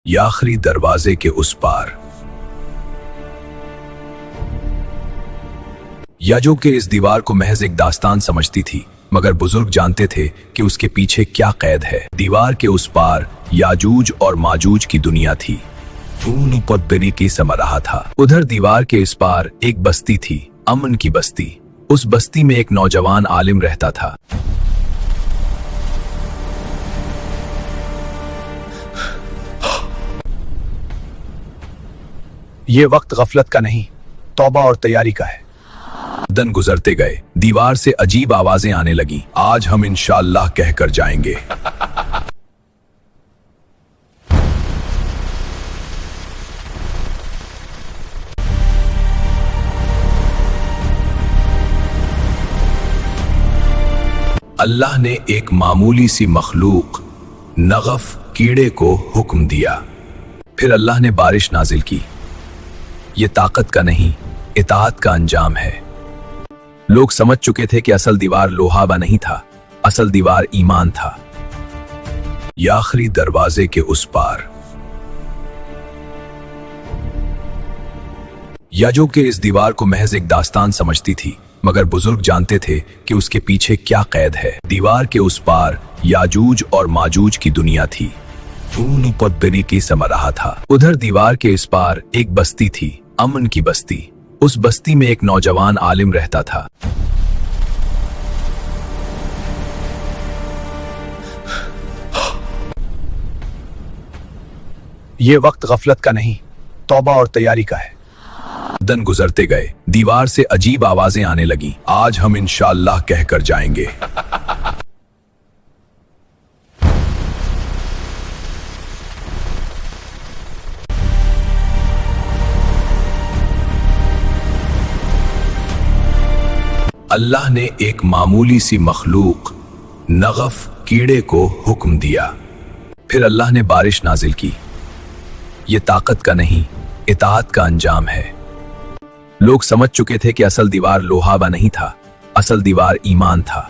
या आखिरी दरवाजे के उस पार। याजों के इस दीवार को महज एक दास्तान समझती थी, मगर बुजुर्ग जानते थे कि उसके पीछे क्या कैद है। दीवार के उस पार याजूज और माजूज की दुनिया थी। खून उपद्रवी की समझ रहा था। उधर दीवार के इस पार एक बस्ती थी, अमन की बस्ती। उस बस्ती में एक नौजवान आलिम रहता था। ये वक्त गफलत का नहीं, तौबा और तैयारी का है। दिन गुजरते गए, दीवार से अजीब आवाजें आने लगी। आज हम इंशाअल्लाह कहकर जाएंगे। अल्लाह ने एक मामूली सी मखलूक नगफ कीड़े को हुक्म दिया। फिर अल्लाह ने बारिश नाजिल की। ये ताकत का नहीं, इताअत का अंजाम है। लोग समझ चुके थे कि असल दीवार लोहाबा नहीं था, असल दीवार ईमान था। या आखिरी दरवाजे के उस पार। याजों के इस दीवार को महज एक दास्तान समझती थी, मगर बुजुर्ग जानते थे कि उसके पीछे क्या कैद है। दीवार के उस पार याजूज और माजूज की दुनिया थी। खून उपद्रवी की समझ रहा था। उधर दीवार के इस पार एक बस्ती थी, अमन की बस्ती। उस बस्ती में एक नौजवान आलिम रहता था। ये वक्त गफलत का नहीं, तौबा और तैयारी का है। दिन गुजरते गए, दीवार से अजीब आवाजें आने लगी। आज हम इंशाअल्लाह कहकर जाएंगे। अल्लाह ने एक मामूली सी मखलूक नगफ कीड़े को हुक्म दिया। फिर अल्लाह ने बारिश नाजिल की। ये ताकत का नहीं, इताअत का अंजाम है। लोग समझ चुके थे कि असल दीवार लोहाबा नहीं था, असल दीवार ईमान था।